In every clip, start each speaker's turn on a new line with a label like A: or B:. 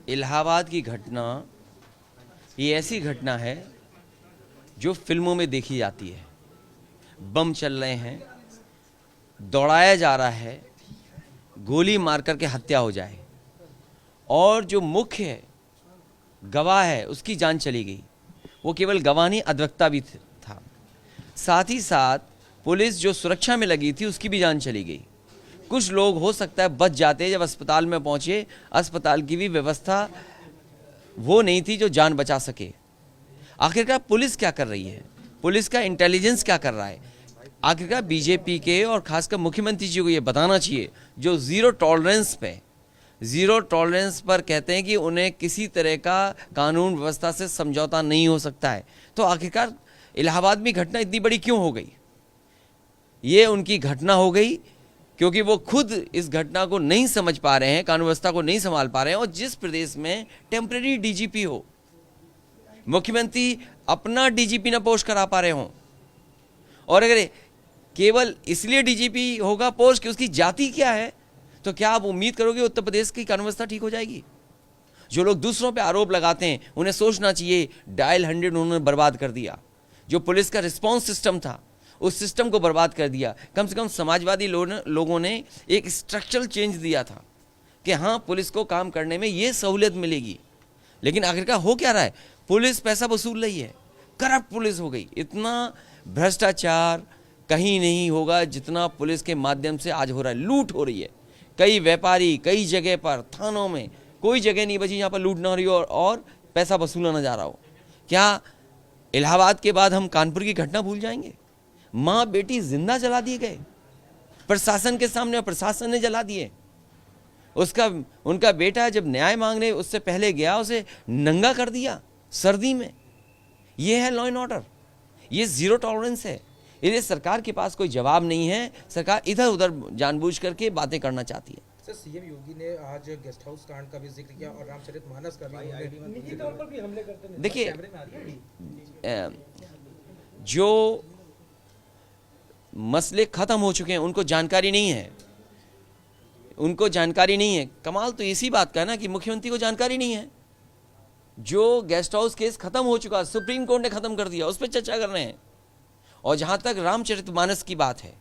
A: इलाहाबाद की घटना ये ऐसी घटना है जो फिल्मों में देखी जाती है। बम चल रहे हैं, दौड़ाया जा रहा है, गोली मार करके हत्या हो जाए और जो मुख्य गवाह है उसकी जान चली गई। वो केवल गवाह नहीं, अधिवक्ता भी था। साथ ही साथ पुलिस जो सुरक्षा में लगी थी उसकी भी जान चली गई। कुछ लोग हो सकता है बच जाते, जब अस्पताल में पहुंचे अस्पताल की भी व्यवस्था वो नहीं थी जो जान बचा सके। आखिरकार पुलिस क्या कर रही है, पुलिस का इंटेलिजेंस क्या कर रहा है? आखिरकार बीजेपी के और खासकर मुख्यमंत्री जी को ये बताना चाहिए, जो ज़ीरो टॉलरेंस पर कहते हैं कि उन्हें किसी तरह का कानून व्यवस्था से समझौता नहीं हो सकता है। तो आखिरकार इलाहाबाद में घटना इतनी बड़ी क्यों हो गई? ये उनकी घटना हो गई क्योंकि वो खुद इस घटना को नहीं समझ पा रहे हैं, कानून व्यवस्था को नहीं संभाल पा रहे हैं। और जिस प्रदेश में टेम्परेरी डीजीपी हो, मुख्यमंत्री अपना डीजीपी न पोस्ट करा पा रहे हों, और अगर केवल इसलिए डीजीपी होगा पोस्ट कि उसकी जाति क्या है, तो क्या आप उम्मीद करोगे उत्तर प्रदेश की कानून व्यवस्था ठीक हो जाएगी? जो लोग दूसरों पे आरोप लगाते हैं उन्हें सोचना चाहिए, डायल 100 उन्होंने बर्बाद कर दिया। जो पुलिस का रिस्पांस सिस्टम था उस सिस्टम को बर्बाद कर दिया। कम से कम समाजवादी लोगों ने एक स्ट्रक्चरल चेंज दिया था कि हाँ, पुलिस को काम करने में ये सहूलियत मिलेगी। लेकिन आखिरकार हो क्या रहा है? पुलिस पैसा वसूल रही है, करप्ट पुलिस हो गई। इतना भ्रष्टाचार कहीं नहीं होगा जितना पुलिस के माध्यम से आज हो रहा है। लूट हो रही है, कई व्यापारी कई जगह पर, थानों में कोई जगह नहीं बची जहाँ पर लूट ना हो रही हो और पैसा वसूला ना जा रहा हो। क्या इलाहाबाद के बाद हम कानपुर की घटना भूल जाएंगे? माँ बेटी जिंदा जला दिए गए प्रशासन के सामने, प्रशासन ने जला दिए। उनका बेटा जब न्याय मांगने उससे पहले गया, उसे नंगा कर दिया सर्दी में। ये है लॉ एंड ऑर्डर, ये ज़ीरो टॉलरेंस है। यदि सरकार के पास कोई जवाब नहीं है, सरकार इधर उधर जानबूझ करके बातें करना चाहती है।
B: सर, सीएम योगी ने आज गेस्ट हाउस कांड का भी जिक्र किया और रामचरितमानस का भी निजी तौर पर भी हमले करते हैं।
A: देखिए, जो मसले खत्म हो चुके हैं उनको जानकारी नहीं है, उनको जानकारी नहीं है। कमाल तो इसी बात का है ना कि मुख्यमंत्री को जानकारी नहीं है। जो गेस्ट हाउस केस खत्म हो चुका, सुप्रीम कोर्ट ने खत्म कर दिया, उस पर चर्चा कर रहे हैं। और जहां तक रामचरितमानस की बात है,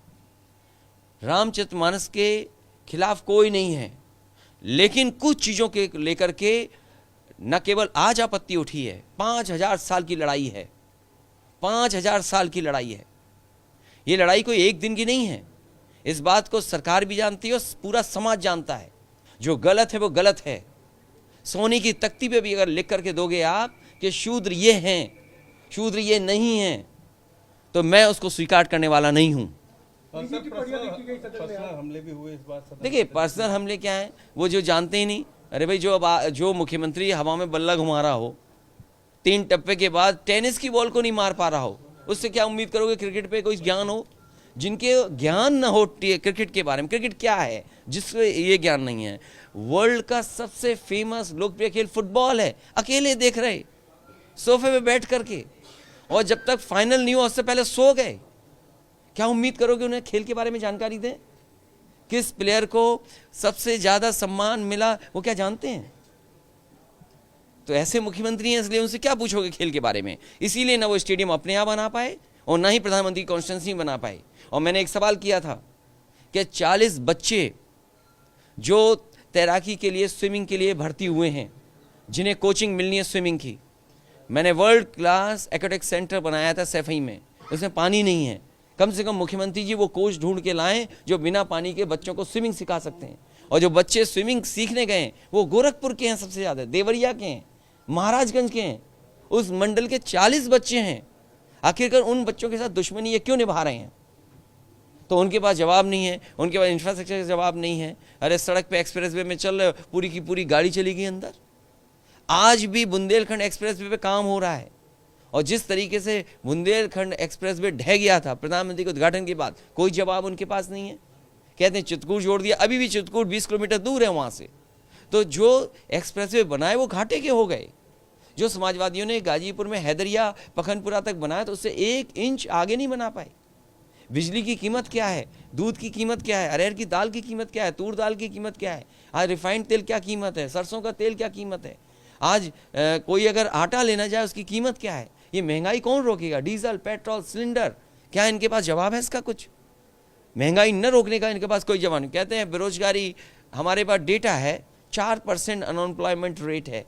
A: रामचरितमानस के खिलाफ कोई नहीं है, लेकिन कुछ चीजों के लेकर के न केवल आज आपत्ति उठी है, 5000 साल की लड़ाई है, 5000 साल की लड़ाई है। ये लड़ाई कोई एक दिन की नहीं है। इस बात को सरकार भी जानती है और पूरा समाज जानता है। जो गलत है वो गलत है। सोने की तख्ती पे भी अगर लिख करके दोगे आप कि शूद्र ये हैं, शूद्र ये नहीं हैं, तो मैं उसको स्वीकार करने वाला नहीं हूं।
C: हमले भी हुए इस बात।
A: देखिए, पर्सनल हमले क्या है वो जो जानते ही नहीं। अरे भाई, जो मुख्यमंत्री हवा में बल्ला घुमा रहा हो, 3 टप्पे के बाद टेनिस की बॉल को नहीं मार पा रहा हो, उससे क्या उम्मीद करोगे क्रिकेट पे कोई ज्ञान हो? जिनके ज्ञान न हो क्रिकेट के बारे में, क्रिकेट क्या है जिसको ये ज्ञान नहीं है। वर्ल्ड का सबसे फेमस लोकप्रिय खेल फुटबॉल है, अकेले देख रहे सोफे पे बैठ करके, और जब तक फाइनल नहीं हुआ उससे पहले सो गए। क्या उम्मीद करोगे उन्हें खेल के बारे में जानकारी दें? किस प्लेयर को सबसे ज्यादा सम्मान मिला वो क्या जानते हैं? तो ऐसे मुख्यमंत्री हैं, इसलिए उनसे क्या पूछोगे खेल के बारे में? इसीलिए ना वो स्टेडियम अपने आप बना पाए और ना ही प्रधानमंत्री कॉन्स्टिट्यूंसी बना पाए। और मैंने एक सवाल किया था कि 40 बच्चे जो तैराकी के लिए, स्विमिंग के लिए भर्ती हुए हैं, जिन्हें कोचिंग मिलनी है स्विमिंग की, मैंने वर्ल्ड क्लास एक्वेटिक सेंटर बनाया था सैफई में, उसमें पानी नहीं है। कम से कम मुख्यमंत्री जी वो कोच ढूंढ के लाएं जो बिना पानी के बच्चों को स्विमिंग सिखा सकते हैं। और जो बच्चे स्विमिंग सीखने गए वो गोरखपुर के हैं, सबसे ज़्यादा देवरिया के हैं, महाराजगंज के हैं। उस मंडल के 40 बच्चे हैं। आखिरकार उन बच्चों के साथ दुश्मनी ये क्यों निभा रहे हैं? तो उनके पास जवाब नहीं है, उनके पास इंफ्रास्ट्रक्चर का जवाब नहीं है। अरे सड़क पे एक्सप्रेसवे में चल रहे, पूरी की पूरी गाड़ी चली गई अंदर। आज भी बुंदेलखंड एक्सप्रेसवे पे काम हो रहा है, और जिस तरीके से बुंदेलखंड एक्सप्रेसवे ढह गया था प्रधानमंत्री के उद्घाटन के बाद, कोई जवाब उनके पास नहीं है। कहते हैं चित्रकूट जोड़ दिया, अभी भी चित्रकूट 20 किलोमीटर दूर है वहाँ से। तो जो एक्सप्रेसवे बनाए वो घाटे के हो गए। जो समाजवादियों ने गाजीपुर में हैदरिया पखनपुरा तक बनाया तो उससे 1 इंच आगे नहीं बना पाए। बिजली की कीमत क्या है, दूध की कीमत क्या है, अरहर की दाल की कीमत क्या है, तूर दाल की कीमत क्या है, आज रिफाइंड तेल क्या कीमत है, सरसों का तेल क्या कीमत है, आज कोई अगर आटा लेना जाए उसकी कीमत क्या है। ये महंगाई कौन रोकेगा? डीजल, पेट्रोल, सिलेंडर, क्या इनके पास जवाब है इसका? कुछ महंगाई न रोकने का इनके पास कोई जवाब नहीं। कहते हैं बेरोजगारी, हमारे पास डेटा है 4% अनएम्प्लॉयमेंट रेट है।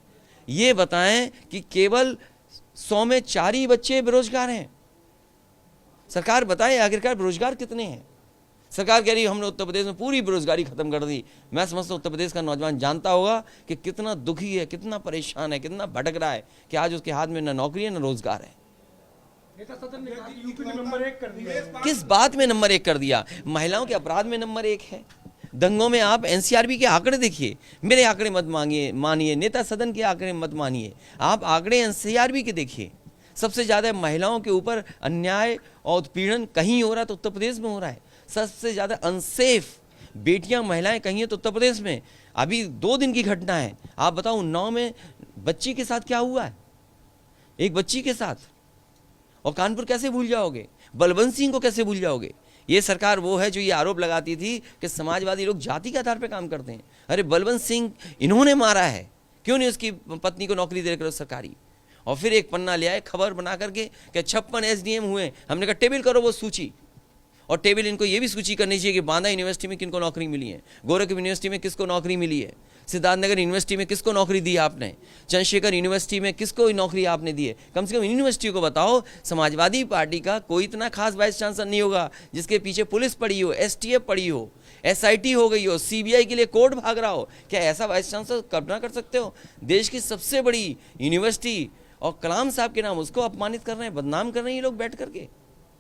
A: ये बताएं कि केवल 100 में 4 ही बच्चे बेरोजगार हैं। सरकार बताए आखिरकार बेरोजगार कितने हैं? सरकार कह रही है हमने उत्तर प्रदेश में पूरी बेरोजगारी खत्म कर दी। मैं समझता हूँ उत्तर प्रदेश का नौजवान जानता होगा कि कितना दुखी है, कितना परेशान है, कितना भटक रहा है कि आज उसके हाथ में न नौकरी है न रोजगार है।
C: नेता सदन ने कहा कि यूपी में नंबर 1 कर दिया।
A: किस बात में नंबर 1 कर दिया? महिलाओं के अपराध में नंबर 1 है। दंगों में आप एनसीआरबी के आंकड़े देखिए, मेरे आंकड़े मत मानिए, नेता सदन के आंकड़े मत मानिए, आप आंकड़े एनसीआरबी के देखिए। सबसे ज़्यादा महिलाओं के ऊपर अन्याय और उत्पीड़न कहीं हो रहा है तो उत्तर प्रदेश में हो रहा है। सबसे ज़्यादा अनसेफ बेटियां महिलाएं कहीं है तो उत्तर प्रदेश में। अभी 2 दिन की घटना है, आप बताओ उन्नाव में बच्ची के साथ क्या हुआ है, एक बच्ची के साथ। और कानपुर कैसे भूल जाओगे, बलवंत सिंह को कैसे भूल जाओगे? ये सरकार वो है जो ये आरोप लगाती थी कि समाजवादी लोग जाति के आधार पर काम करते हैं। अरे बलवंत सिंह इन्होंने मारा है, क्यों नहीं उसकी पत्नी को नौकरी दे रहे सरकारी? और फिर एक पन्ना ले आए खबर बना करके कि 56 एसडीएम हुए। हमने कहा टेबल करो वो सूची, और टेबल इनको ये भी सूची करनी चाहिए कि बांदा यूनिवर्सिटी में किनको नौकरी मिली है, गोरखपुर यूनिवर्सिटी में किसको नौकरी मिली है, सिद्धार्थनगर यूनिवर्सिटी में किसको नौकरी दी आपने, चंद्रशेखर यूनिवर्सिटी में किसको नौकरी आपने दी है। कम से कम यूनिवर्सिटी को बताओ। समाजवादी पार्टी का कोई इतना खास वाइस चांसलर नहीं होगा जिसके पीछे पुलिस पड़ी हो, एसटीएफ पड़ी हो, एसआईटी हो गई हो, सीबीआई के लिए कोर्ट भाग रहा हो। क्या ऐसा वाइस चांसलर कल्पना कर सकते हो? देश की सबसे बड़ी यूनिवर्सिटी और कलाम साहब के नाम उसको अपमानित कर रहे हैं, बदनाम कर रहे हैं ये लोग बैठ करके।